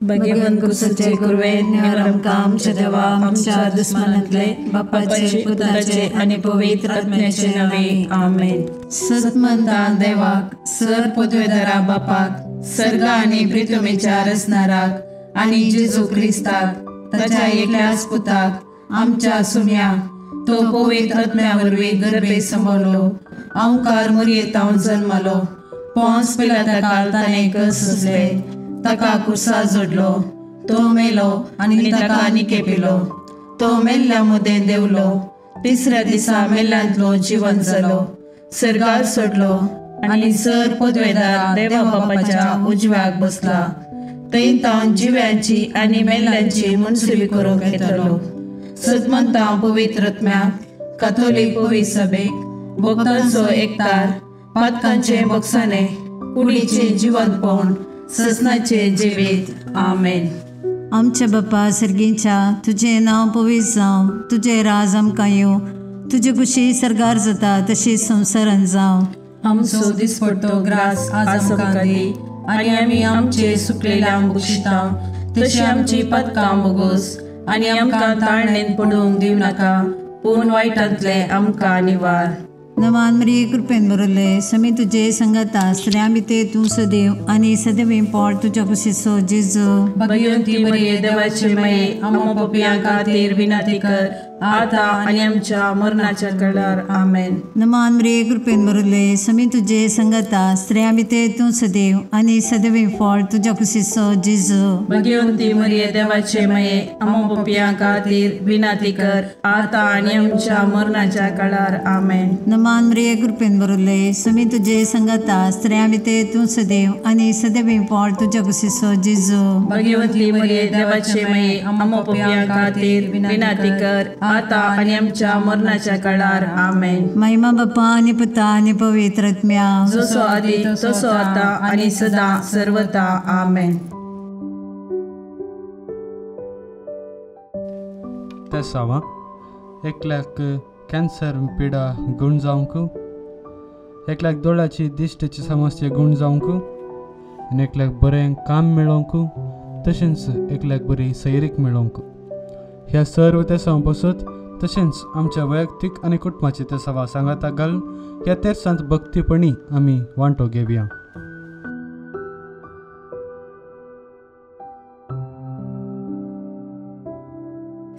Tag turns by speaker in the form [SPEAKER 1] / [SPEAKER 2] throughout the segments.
[SPEAKER 1] भगवान कुसाचे कुरवे आमकां आमच्या देवा आमच्या दुस्मनांतले बापाचे पुताचे आनी पवित्र आत्म्याचे नावे आमेन। सतमंता देवाक सर पदवेदारा बापाक सर्गा आनी पृथ्वीच्या रचणाराक आनी जेजू क्रिस्ताक ताच्या एकल्याच पुताक आमच्या सुम्याक तो पवित्र आत्म्या वरवीं गर्भे संभवलो ओंकार मरियेंतावन जल्मलो पोंस पिलाता काळ ताणें कसले ताका कुसा जोडलो तो मेलो आनी ताका निकेपिलो तो मेल्ल्या मुदें देवलो तिसऱ्या दिसा मेल्ल्यांतलो जिवन जालो सर्गार सोडलो आनी सर पदवेदार देवा बापाच्या उजव्याक बसला थंय तावन जिव्यांची आनी मेल्ल्यांची मनसुबी करूंक येतलो। सदमंता पवित्र आत्म्याक कॅथोलिक पवित्र सभेक भक्तांचो एकतार पातकांचे बक्षाने कुडीचे जिवंतपण ससनाचे जिवीत आमेन।
[SPEAKER 2] आमच्या बापा सर्गीच्या तुझे नाव पवित्र जावं तुझे राज आमकां येवं तुझी कुशी सरगार जाता तशी संवसारांत जावं।
[SPEAKER 1] आमचो दिसपट्टो ग्रास आज आमकां दी आनी आमी आमचे सुकलेल्यांक बक्षिता तशी आमची पदकां बोगोस आनी आमकां ताळणेन पडूंक दिव नाका पूण वायटांतले आमकां निवार।
[SPEAKER 2] नमान मरिये कृपेन बरयले समी तुजे संगता स्त्रियां भितर तूं सदैव आनी सदैव पोट तुज्या कुशीचो जेजू।
[SPEAKER 1] भगवंती मरिये देवाचे माये आमकां पापियां खातीर विनंती कर आता आनी आमच्या मरणाच्या काळार आमेन।
[SPEAKER 2] नमान मरिये कृपेन बरयले समी तुजे संगता स्त्रियां भितर तूं सदैव आनी सदैव पोट तुज्या कुशीचो जेजू।
[SPEAKER 1] भगवंती मरिये देवाचे माये आमकां पापियां खातीर विनंती कर आता आनी आमच्या मरणाच्या काळार आमेन।
[SPEAKER 2] नमान मरिये कृपेन बरयले समी तुजे संगता स्त्रियां भितर तूं सदैव आनी सदैव पोट तुज्या कुशीचो जेजू।
[SPEAKER 1] भगवंती मरिये देवाचे माये आमकां पापियां खातीर विनंती कर आता आनी आमच्या मरणाच्या काळार आमेन।
[SPEAKER 2] महिमा बापा आनी पुता आनी पवित्र आत्म्या
[SPEAKER 1] जसो आदी तसो आता आनी सदा सर्वदा आमेन।
[SPEAKER 3] तेसावा एकल्याक कॅन्सर पिडा गुण जावंक एकल्याक दोळ्याची दिश्टेची समस्या गुण जावंक आनी एकल्याक बरें काम मेळोवंक तशेंच एकल्याक बरी सैरीक मेळोवंक ह्या सर्व तेसावां पासत तशेंच आमच्या वैयक्तीक आनी कुटुंबाची तेसावां सांगाताक घालून ह्या तेर्सांत भक्तीपणी आमी वांटो घेवया।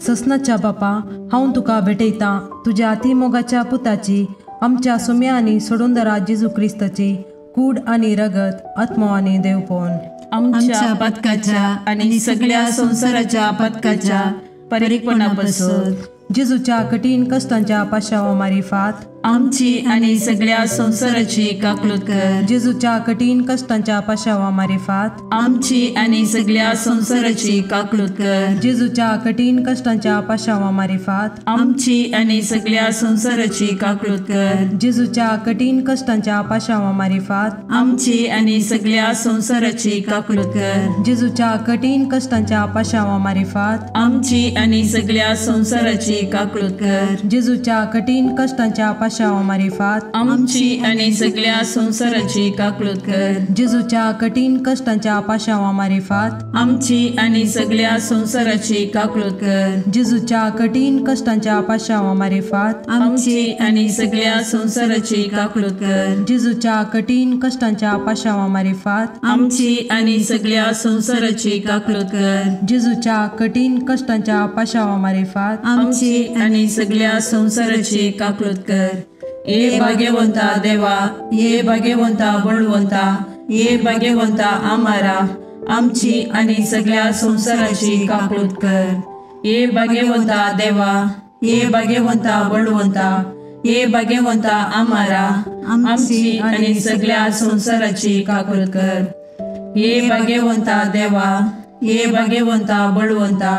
[SPEAKER 1] ससनाच्या बापा हांव तुका भेटयतां तुज्या अतिमोगाच्या पुताची आमच्या सुम्या आनी सोडूनदरा जेजू क्रिस्ताची कूड आनी रगत आत्मो आनी देवपण आमच्या पदकाच्या आनी सगळ्या संवसाराच्या पदकाच्या परीकपणा पासत जेजूच्या कठीण कश्टांच्या पाशावा मारिफात आमची आनी सगळ्या संवसाराची काकलूत कर। जेजूच्या कठीण कश्टांच्या पाशावा मारिफात आमची आनी सगळ्या संवसाराची काकलूत कर। जेजूच्या कठीण कश्टांच्या पाशावा मारिफात आमची आनी सगळ्या संवसाराची काकलूत कर। जेजूच्या कठीण कश्टांच्या पाशावा मारिफात आमची आनी सगळ्या संवसाराची काकलूत कर। जेजूच्या कठीण कश्टांच्या पाशावा मारिफात आमची आनी सगळ्या संवसाराची काकलूत कर। जेजूच्या कठीण कश्टांच्या पाशावा मारिफात आमची आनी सगळ्या संवसाराची काकलूत कर। जेजूच्या कठीण कश्टांच्या पाशावा मारिफात आमची आनी सगळ्या संवसाराची काकलूत कर। जेजूच्या कठीण कश्टांच्या पाशावा मारिफात आमची आनी सगळ्या संवसाराची काकलूत कर। जेजूच्या कठीण कश्टांच्या पाशावा मारिफात आमची आनी सगळ्या संवसाराची काकलूत कर। जेजूच्या कठीण कश्टांच्या पाशावा मारिफात आमची आनी सगळ्या संवसाराची काकलूत कर। ये भाग्यवंता देवा ये भाग्यवंता बळवंता ये भाग्यवंता आम्हारा आमची आनी सगळ्या संवसाराची काकलूत कर। ये भाग्यवंता देवा ये भाग्यवंता बळवंता ये भाग्यवंता आम्हारा आमची आनी सगळ्या संवसाराची काकलूत कर। ये भाग्यवंता देवा ये भाग्यवंता बळवंता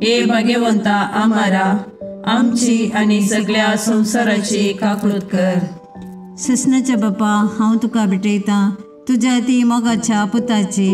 [SPEAKER 1] ये भाग्यवंता आम्हारा आमची आनी सगळ्या संवसाराची काकलूत कर।
[SPEAKER 2] ससनाच्या बापा हांव तुका भेटयतां तुज्या अती मोगाच्या पुताची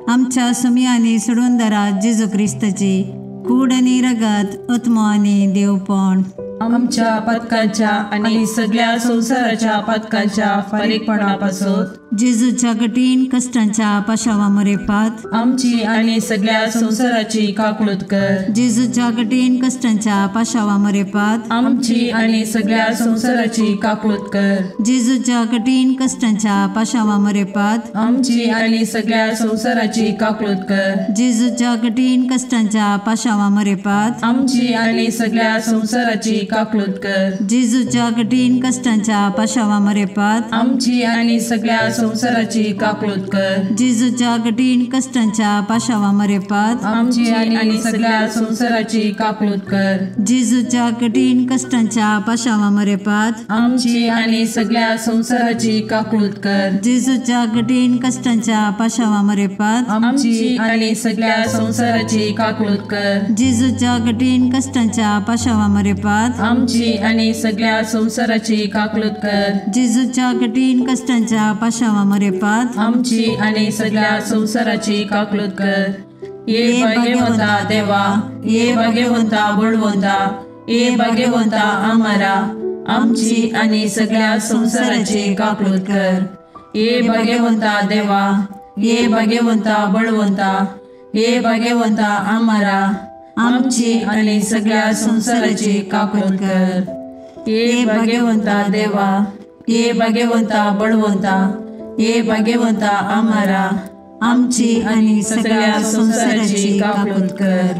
[SPEAKER 2] आमच्या सुमी आनी सोडूनदरा जेजू क्रिस्ताची कूड आनी रगत आत्मो आनी देवपण
[SPEAKER 1] आमच्या पदकाच्या आनी सगळ्या संवसाराच्या पदकाच्या फारीकपणा पासत
[SPEAKER 2] जेजूच्या कठीण कष्टांच्या पाशावा मरेपात
[SPEAKER 1] आमची आणि सगळ्या संसाराची काकूळत कर.
[SPEAKER 2] जेजूच्या कठीण कष्टांच्या पाशावा मरेपात
[SPEAKER 1] आमची आणि सगळ्या संसाराची काकूळत कर.
[SPEAKER 2] जेजूच्या कठीण कष्टांच्या पाशावा मरेपात
[SPEAKER 1] आमची आणि सगळ्या संसाराची काकूळत कर.
[SPEAKER 2] जेजूच्या कठीण कष्टांच्या पाशावा मरेपात
[SPEAKER 1] आमची आणि सगळ्या संसाराची काकूळत कर.
[SPEAKER 2] जेजूच्या कठीण कष्टांच्या पाशावा मरेपात
[SPEAKER 1] आमची आणि सगळ्या संसाराची काकूळत कर.
[SPEAKER 2] जेजूच्या कठीण कष्टांच्या पाशावा मरेपात
[SPEAKER 1] आमची आणि सगळ्या संसाराची काकूळत कर.
[SPEAKER 2] जेजूच्या कठीण कष्टांच्या पाशावा मरेपात
[SPEAKER 1] आमची आणि सगळ्या संसाराची काकूळत कर.
[SPEAKER 2] जेजूच्या कठीण कष्टांच्या पाशावा मरेपात
[SPEAKER 1] आमची आणि सगळ्या संसाराची काकूळत कर.
[SPEAKER 2] जेजूच्या कठीण कष्टांच्या पाशावा मरेपात
[SPEAKER 1] आमची आणि सगळ्या संसाराची काकूळत कर.
[SPEAKER 2] जेजूच्या कठीण कष्टांच्या पाशावा मरेपात
[SPEAKER 1] आमची आणि सगळ्या संसाराची काकूळत कर. ये भाग्यवंता देवा, ये भाग्यवंता बळवंता, ये भाग्यवंता आम्हारा, आमची आणि सगळ्या संसाराची काकूळत कर. ये भाग्यवंता देवा, ये भाग्यवंता बळवंता, ये भाग्यवंता आम्हारा, आमची आणि सगळ्या संसाराची काकूळत कर. ये भाग्यवंता देवा, ये भाग्यवंता बळवंता, ये भाग्यवंता आम्हारा, आमची आणि सगळ्या संसाराची काकूळत कर.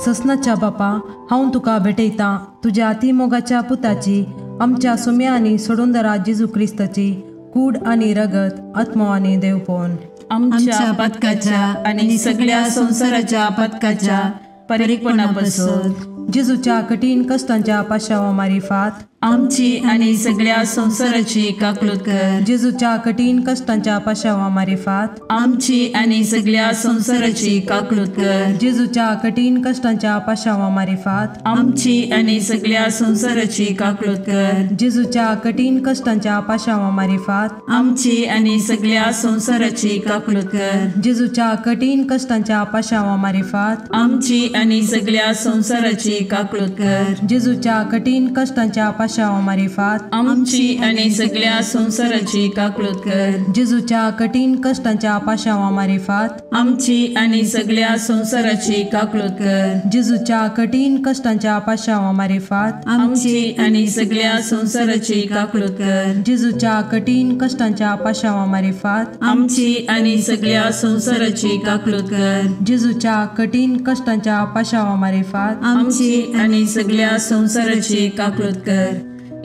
[SPEAKER 1] ससनाच्या बापा, हांव तुका भेटयता तुझ्या अतिमोगाच्या पुताची, आमच्या सुम्या आणि सोडूंदरा जेजू क्रिस्ताची कूड आणि रगत, आत्मा आणि देवपण.
[SPEAKER 2] आमच्या पदकाच्या आणि सगळ्या संसाराच्या पदकाच्या परीकपणापासून
[SPEAKER 1] जेजूच्या कठीण कष्टांच्या पाशावा मारिफात
[SPEAKER 2] आमची आणि सगळ्या संसाराची काकूळत कर.
[SPEAKER 1] जेजूच्या कठीण कष्टांच्या पाशावा मारिफात
[SPEAKER 2] आमची आणि सगळ्या संसाराची काकूळत कर.
[SPEAKER 1] जेजूच्या कठीण कष्टांच्या पाशावा मारिफात
[SPEAKER 2] आमची आणि सगळ्या संसाराची काकूळत कर.
[SPEAKER 1] जेजूच्या कठीण कष्टांच्या पाशावा मारिफात
[SPEAKER 2] आमची आणि सगळ्या संसाराची काकूळत कर.
[SPEAKER 1] जेजूच्या कठीण कष्टांच्या पाशावा मारिफात
[SPEAKER 2] आमची आणि सगळ्या संसाराची काकूळत कर.
[SPEAKER 1] जेजूच्या कठीण कष्टांच्या पाशावा मारिफात
[SPEAKER 2] आमची आणि सगळ्या संसाराची काकूळत कर.
[SPEAKER 1] जेजूच्या कठीण कष्टांच्या पाशावा मारिफात
[SPEAKER 2] आमची आणि सगळ्या संसाराची काकूळत कर.
[SPEAKER 1] जेजूच्या कठीण कष्टांच्या पाशावा मारिफात
[SPEAKER 2] आमची आणि सगळ्या संसाराची काकूळत कर.
[SPEAKER 1] जेजूच्या कठीण कष्टांच्या पाशावा मारिफात
[SPEAKER 2] आमची आणि सगळ्या संसाराची काकूळत कर.
[SPEAKER 1] जेजूच्या कठीण कष्टांच्या पाशावा मारिफात
[SPEAKER 2] आमची आणि सगळ्या संसाराची काकूळत कर.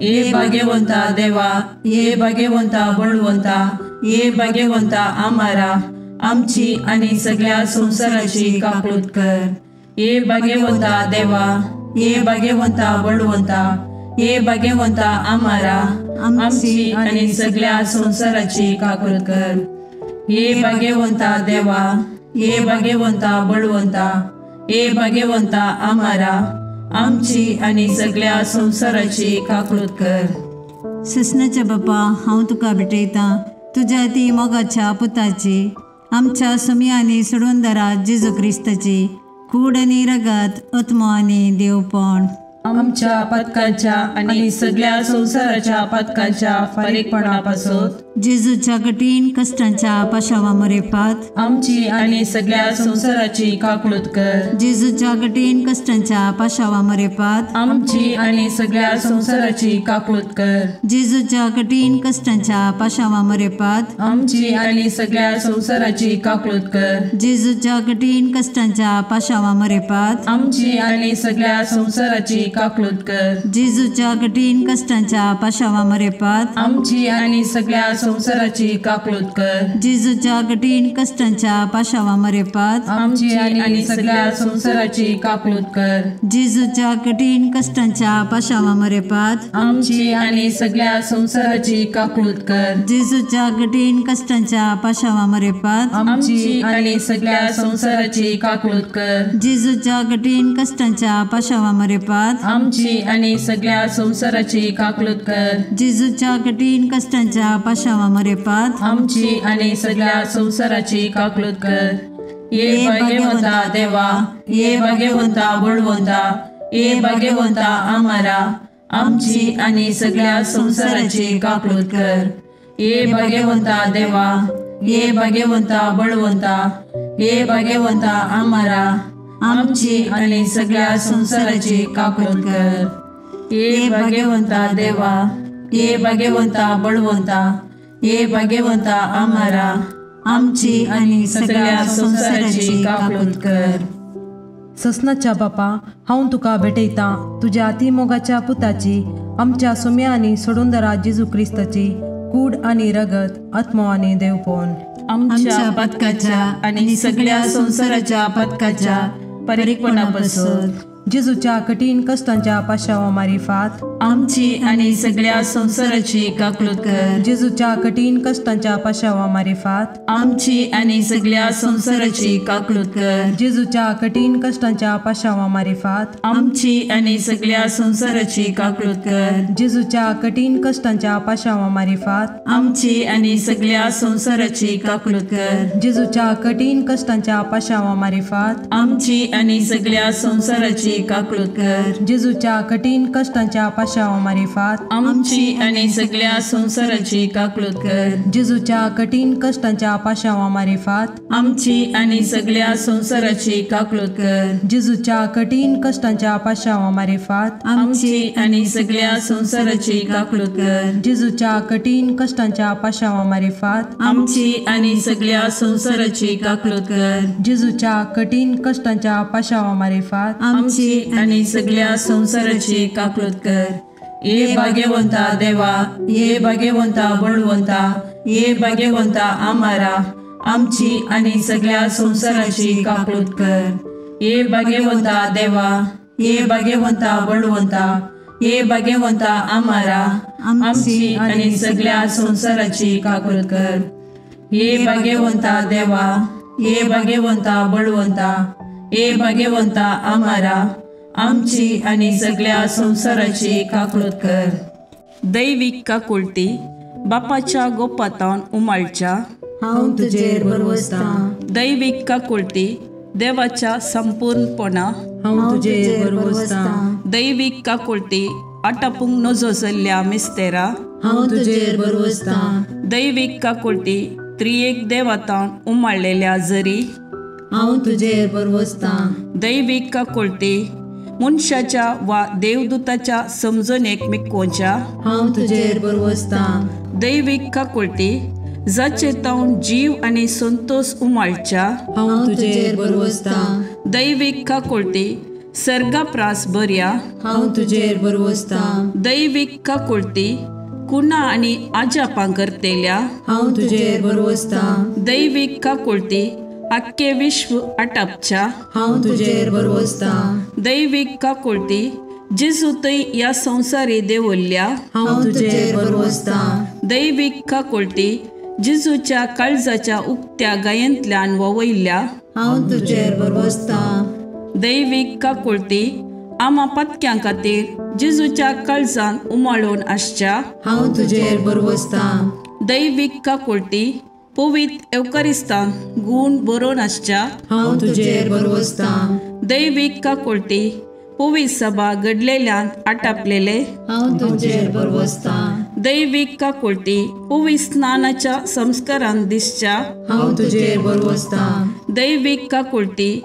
[SPEAKER 2] ये भाग्यवंता देवा, ये भाग्यवंता बळवंता, ये भाग्यवंता आम्हारा, आमची आणि सगळ्या संसाराची काकूळत कर. ये भाग्यवंता देवा, ये भाग्यवंता बळवंता, ये भाग्यवंता आम्हारा, आमची आणि सगळ्या संसाराची काकूळत कर. ये भाग्यवंता देवा, ये भाग्यवंता बळवंता, ये भाग्यवंता आम्हारा, आमची आणि सगळ्या संसाराची काकूळत कर. ससनाच्या बापा, हांव तुका भेटयता तुझ्या ती मोगाच्या पुताची, आमच्या सुम्या आणि सोडूंदरा जेजू क्रिस्ताची कूड आणि रगत, आत्मा आणि देवपण.
[SPEAKER 1] आमच्या पदकाच्या आणि सगळ्या संसाराच्या पदकाच्या परीकपणापासून
[SPEAKER 2] जेजूच्या कठीण कष्टांच्या पाशावा मरेपात
[SPEAKER 1] आमची आणि सगळ्या संसाराची काकूळत कर.
[SPEAKER 2] जेजूच्या कठीण कष्टांच्या पाशावा मरेपात
[SPEAKER 1] आमची आणि सगळ्या संसाराची काकूळत कर.
[SPEAKER 2] जेजूच्या कठीण कष्टांच्या पाशावा मरेपात
[SPEAKER 1] आमची आणि सगळ्या संसाराची काकूळत कर.
[SPEAKER 2] जेजूच्या कठीण कष्टांच्या पाशावा मरेपात
[SPEAKER 1] आमची आणि सगळ्या संसाराची काकूळत कर.
[SPEAKER 2] जेजूच्या कठीण कष्टांच्या पाशावा मरेपात
[SPEAKER 1] आमची आणि सगळ्या संसाराची काकूळत कर.
[SPEAKER 2] जेजूच्या कठीण कष्टांच्या पाशावा मरेपात
[SPEAKER 1] आमची आणि सगळ्या संसाराची काकूळत कर.
[SPEAKER 2] जेजूच्या कठीण कष्टांच्या पाशावा मरेपात
[SPEAKER 1] आमची आणि सगळ्या संसाराची काकूळत कर.
[SPEAKER 2] जेजूच्या कठीण कष्टांच्या पाशावा मरेपात
[SPEAKER 1] आमची आणि सगळ्या संसाराची काकूळत कर.
[SPEAKER 2] जेजूच्या कठीण कष्टांच्या पाशावा मरेपात
[SPEAKER 1] आमची आणि सगळ्या संसाराची काकूळत कर.
[SPEAKER 2] जेजूच्या कठीण कष्टांच्या पाशावा मरेपात
[SPEAKER 1] आमची आणि सगळ्या संसाराची काकूळत कर. ये भाग्यवंता देवा, ये भाग्यवंता बळवंता, ये भाग्यवंता आम्हारा, आमची आणि सगळ्या संसाराची काकूळत कर.
[SPEAKER 4] हे भाग्यवंता देवा, हे भाग्यवंता बळवंता, हे भाग्यवंता आम्हारा आमची आणि सगळ्या संसाराची काकूट कर. हे भाग्यवंता देवा, हे भाग्यवंता बळवंता, हे भाग्यवंता आम्हारा आमची आणि सगळ्या संसाराची काकूट कर.
[SPEAKER 1] ससनाच्या बापा, हांव तुका भेटयता तुज्या अतिमोगाच्या पुताची, आमच्या सुम्या आनी सोडूंदरा जेजू क्रिस्ताची कूड आनी रगत, आत्मो आनी देवपण
[SPEAKER 4] आमच्या पदकाच्या आणि सगळ्या संसाराच्या पदकाच्या परीकपणापासून
[SPEAKER 1] जेजूच्या कठीण कष्टांच्या पाशावा मारिफात
[SPEAKER 4] आमची आणि सगळ्या संसाराची काकूट कर.
[SPEAKER 1] जेजूच्या कठीण कष्टांच्या पाशावा मारिफात
[SPEAKER 4] आमची आणि सगळ्या संसाराची काकूट कर.
[SPEAKER 1] जेजूच्या कठीण कष्टांच्या पाशावा मारिफात
[SPEAKER 4] आमची आणि सगळ्या संसाराची काकूट कर.
[SPEAKER 1] जेजूच्या कठीण कष्टांच्या पाशावा मारिफात
[SPEAKER 4] आमची आणि सगळ्या संसाराची काकूट कर.
[SPEAKER 1] जेजूच्या कठीण कष्टांच्या पाशावा मारिफात
[SPEAKER 4] आमची आणि सगळ्या संसाराची काकूट कर.
[SPEAKER 1] जेजूच्या कठीण कष्टांच्या पाशावा मारिफात
[SPEAKER 4] आमची आणि सगळ्या संसाराची काकूट कर.
[SPEAKER 1] जेजूच्या कठीण कष्टांच्या पाशावा मारिफात
[SPEAKER 4] आमची आणि सगळ्या संसाराची काकूट कर.
[SPEAKER 1] जेजूच्या कठीण कष्टांच्या पाशावा मारिफात
[SPEAKER 4] आमची आणि सगळ्या संसाराची काकूट कर.
[SPEAKER 1] जेजूच्या कठीण कष्टांच्या पाशावा मारिफात
[SPEAKER 4] आमची आणि सगळ्या संसाराची काकूट कर.
[SPEAKER 1] जेजूच्या कठीण कष्टांच्या पाशावा मारिफात
[SPEAKER 4] आमची आणि सगळ्या संसाराची काकूट कर. हे भाग्यवंता देवा, हे भाग्यवंता बळवंता, हे भाग्यवंता आम्हारा आमची आणि सगळ्या संसाराची काकूट कर. हे भाग्यवंता देवा, हे भाग्यवंता बळवंता, हे भाग्यवंता आम्हारा आमची आणि सगळ्या संसाराची काकूट कर. हे भाग्यवंता देवा, हे भाग्यवंता बळवंता, हे भाग्यवंता आम्हारा आमची आणि सगळ्या संसाराची काकूट कर. दैविक काकुळटी बापाच्या गोपातान उमाळच्या
[SPEAKER 2] हांव तुजेर बरवसता.
[SPEAKER 4] दैविक काकुळटी देवाच्या संपूर्णपणा
[SPEAKER 1] हांव तुजेर बरवसता.
[SPEAKER 4] दैविक काकुळटी आटापूंक नजो जाल्ल्या मिस्तेरा
[SPEAKER 1] हांव तुजेर बरवसता.
[SPEAKER 4] दैविक काकुळटी त्रिएक देवातान उमाळलेल्या जरी
[SPEAKER 1] हांव तुजेर बरवसता.
[SPEAKER 4] दैविक काकुळटी मनशाच्या वा देवदूताच्या समजणेक मिकोवच्या
[SPEAKER 1] हांव तुजेर बरवसता.
[SPEAKER 4] दैविक काकुळटी जाचे तावन जीव आणि संतोष उमाळच्या
[SPEAKER 1] हांव तुजेर बरवसता.
[SPEAKER 4] दैविक काकुळटी सर्गाप्रास बऱ्या
[SPEAKER 1] हांव तुजेर बरवसता.
[SPEAKER 4] दैविक काकुळटी कुणा आणि आजापां करतेल्या
[SPEAKER 1] हांव तुजेर बरवसता.
[SPEAKER 4] दैविक काकुळटी आख्खे विश्व आटापच्या
[SPEAKER 1] हांव तुजेर बरवसता.
[SPEAKER 4] दैविक काकुळटी जेजू थंय ह्या संवसारी देवल्ल्या
[SPEAKER 1] हांव तुजेर बरवसता.
[SPEAKER 4] दैविक काकुळटी जेजूच्या काळजाच्या उक्त्या गायंतल्यान ववयल्या
[SPEAKER 1] हांव तुजेर बरवसता.
[SPEAKER 4] दैविक काकुळटी आमा पत्क्यां खातीर जेजूच्या काळजान उमाळून आसच्या
[SPEAKER 1] हांव तुजेर बरवसता.
[SPEAKER 4] दैविक काकुळटी पवित्र एवकारिस्तान गूण बरोवन आसच्या
[SPEAKER 1] हांव तुजेर बरवसता.
[SPEAKER 4] दैविक काकुळटी पवित्र सभा घडलेल्यान आटापलेले
[SPEAKER 1] हांव तुजेर बरवसता.
[SPEAKER 4] दैविक काकुळटी पवित्र स्नानाच्या संस्कारान दिसच्या
[SPEAKER 1] हांव तुजेर बरवसता.
[SPEAKER 4] दैविक काकुळटी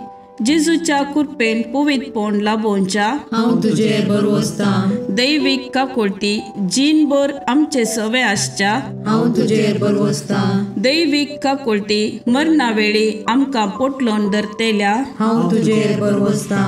[SPEAKER 4] जेजूच्या कृपेन पवित्रपण लाभोवच्या
[SPEAKER 1] हांव तुजेर बरवसता.
[SPEAKER 4] दैविक काकुळटी जीनभर आमचे सवे आसच्या
[SPEAKER 1] हांव तुजेर बरवसता.
[SPEAKER 4] दैविक काकुळटी मरणा वेळी आमकां पोटलोन धरतेल्या
[SPEAKER 1] हांव तुजेर बरवसता.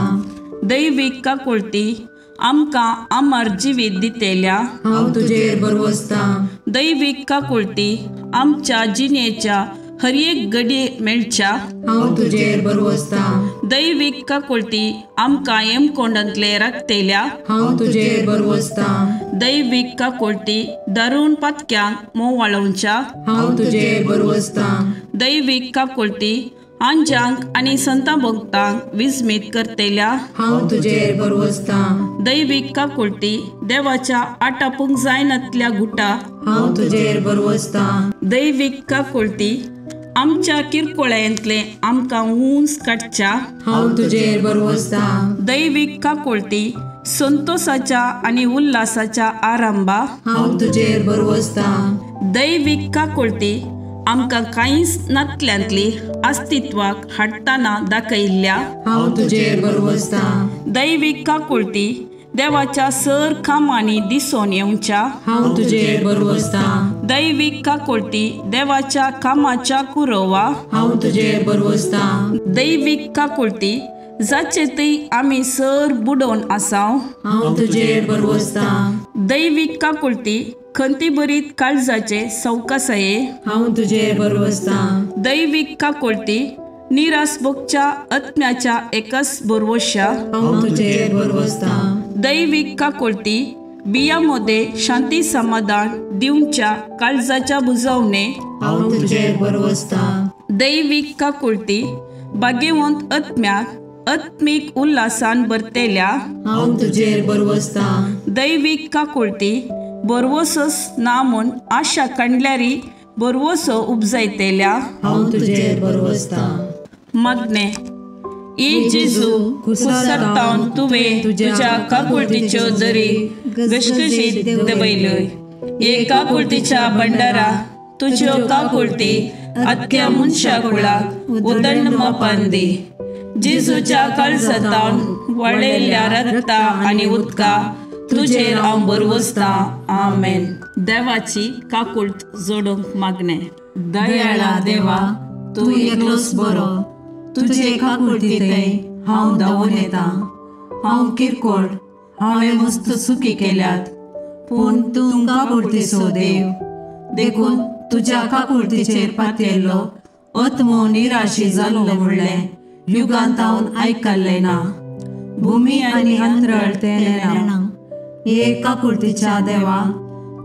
[SPEAKER 4] दैविक काकुळटी आमकां आमार जिवीत दितेल्या
[SPEAKER 1] हांव तुजेर बरवसता.
[SPEAKER 4] दैविक काकुळटी आमच्या जिणेच्या हर एक घडये मेळच्या
[SPEAKER 1] हांव तुजेर बरवसता.
[SPEAKER 4] दैविक काकुळटी आमकां हेमकोंडांतले राखतेल्या
[SPEAKER 1] हांव तुजेर बरवसता.
[SPEAKER 4] दैविक काकुळटी दारूण पातक्यांक मोव वाळोवच्या
[SPEAKER 1] हांव तुजेर बरवसता.
[SPEAKER 4] दैविक काकुळटी आंजांक आनी संतां भक्तांक विस्मीत करतेल्या
[SPEAKER 1] हांव तुजेर बरवसता.
[SPEAKER 4] दैविक काकुळटी देवाच्या आटापूंक जायनातल्या गुटा
[SPEAKER 1] हांव तुजेर बरवसता.
[SPEAKER 4] दैविक काकुळटी आमच्या किरकोळ्यांतले आमकां ऊंच काडच्या
[SPEAKER 1] हांव तुजेर बरवसता.
[SPEAKER 4] दैविक काकुळटी संतोषाच्या आणि उल्हासाच्या आरंभा
[SPEAKER 1] हांव तुजेर बरवसता.
[SPEAKER 4] दैवीक काकुळती आमकां कांयच नातल्यांतली अस्तित्वाक हाडटाना दाखयिल्ल्या
[SPEAKER 1] हांव तुजेर बरवसता.
[SPEAKER 4] दैवीक काकुळती देवाच्या सर कामांनी दिसून येवच्या
[SPEAKER 1] हांव तुजेर बरवसता.
[SPEAKER 4] दैवीक काकुळती देवाच्या कामाच्या कुरवा
[SPEAKER 1] हांव तुजेर बरवसता.
[SPEAKER 4] दैवीक काकुळती जाचे थंय आमी सर बुडोवन आसाव
[SPEAKER 1] हांव तुजेर बरवसता.
[SPEAKER 4] दैवीक काकुळती खंती बरीत काळजाचे सवकासये
[SPEAKER 1] हांव तुजेर बरवसता.
[SPEAKER 4] दैवीक काकुळती निरासभोगच्या आत्म्याच्या एकच बरवश्या
[SPEAKER 1] हांव तुजेर बरवसता.
[SPEAKER 4] दैवीक काकुळती बियामध्ये शांती समाधान दिवच्या काळजाच्या बुजवणे
[SPEAKER 1] हांव तुजेर बरवसता.
[SPEAKER 4] दैवीक काकुळती भाग्यवंत आत्म्याक आत्मिक उल्हासान भरतेल्या
[SPEAKER 1] हांव तुजेर बरवसता.
[SPEAKER 4] दैवीक काकुळती बरवसोस ना म्हूण आशा काडल्यारी बरवसो उपजायतेल्या
[SPEAKER 1] हांव तुजेर बरवसता.
[SPEAKER 4] मागणे ई जेजू कुसरतावन तुवें तुज्या काकुळतीच्यो दरी गशगशीत दबयल्योय. हे काकुळतीच्या भंडारा तुज्यो काकुळती आख्या मनशा कुळाक उदंड मोपान दी. जेजूच्या काळजातावन वळयल्ल्या रगता आनी उदका तुजेर हांव बरवसता. आमेन. देवाची काकुळत जोडूंक मागणे. दयाळा देवा
[SPEAKER 1] तूं एकलोच बरो. तुजे काकुळटी थंय हांव धांवून येता. हांव किरकोळ, हांवें मस्त चुकी केल्यात, पूण तूं काकुळटीचो देव. देखून तुज्या काकुळटीचेर पातयल्लो आत्मो निराशी जाल्लो म्हणलें युगांतावन आयकल्लें ना. भुमी आनी अंतराळ तें हे काकुळटीच्या देवा,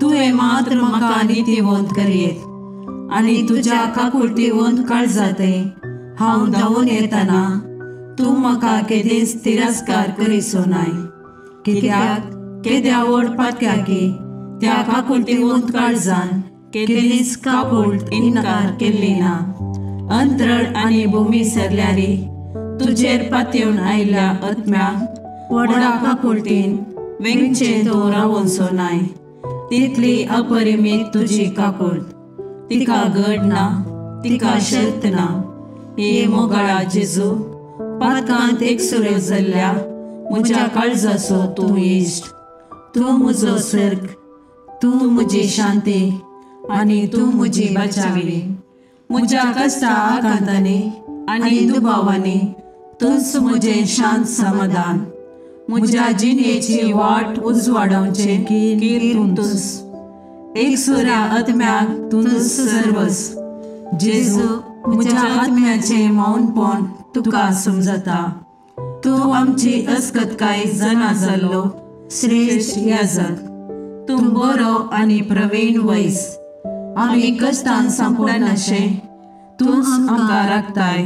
[SPEAKER 1] तुवें मात्र म्हाका नितीवंत करीत. आनी तुज्या काकुळटीवंत काळजांतय हांव धांवून येतना तूं म्हाका केदेंच तिरस्कार करीसो नाय. कित्याक केद्या ओडपात्या की त्या काकुळटीवंत काळजान केदेंच काकुळट इन्कार केल्ली ना. अंतराळ आनी भुमी सरल्यारी तुजेर पातयेवन आयिल्ल्या आत्म्याक व्हडा काकुळटीन वेंगचें तो रावोनसो नाय. तितली अपरिमीत तुजी काकुळट. तिका घड ना, तिका शर्त ना. हे मोगाळा जेजू, पातकांत एकसुऱ्यो जाल्ल्या म्हज्या काळजाचो तूं इश्ट. तूं म्हजो सर्ग, तूं म्हजी शांती आनी तूं म्हजी बचावी. म्हज्या कश्टा आकांतांनी आनी दुबावांनी तूंच म्हजें शांत समाधान. म्हज्या जिणेची वाट उजवाडोवचे कीर तूंच. एकसुऱ्या आत्म्याक तूंच सर्वस. जेजू, म्हज्या आत्म्याचें मौनपण तुका समजता. तूं आमची अस्कतकाय जाणा जाल्लो श्रेश्ठ याजक. तूं बरो आनी प्रवीण वैस. आमी कश्टान सांपडनाशे तूंच आमकां राखताय,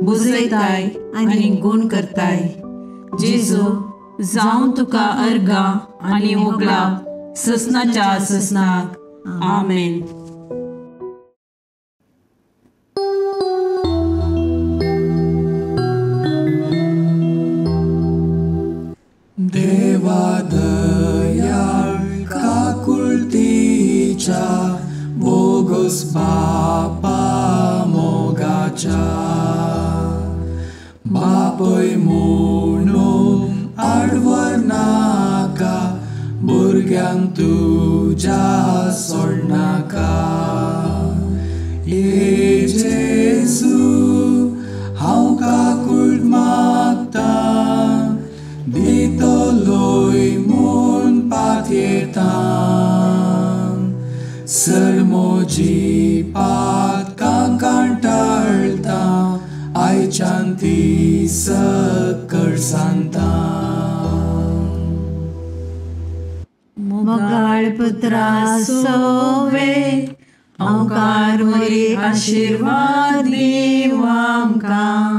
[SPEAKER 1] बुजयताय आनी गूण करताय. जेजू, जावं तुका अर्गा आनी ओगला ससनाच्या ससनाक. आमेन.
[SPEAKER 5] देवा दयाळ काकुळतीच्या बोगस बापा मोगाच्या. बापय म्हणून आडवर नाका, भुरग्यांक तुज्या सोडनाका. हे जेजू हांव काकुळट मागता, दितलोय म्हूण पातयेता. सरमोजी पातकां कांटाळटा, आयच्यान ती सकळ सांगता.
[SPEAKER 1] मोगाळ पुत्रा सोवे ओंकार मरी आशीर्वाद दीव आमकां.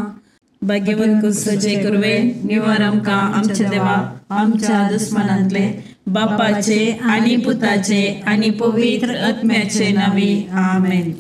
[SPEAKER 4] भाग्यवंत कुसचे कुरवे निवार आमकां आमच्या देवा आमच्या दुस्मनांतले बापाचे आनी पुताचे आनी पवित्र आत्म्याचे नावी. आमेन.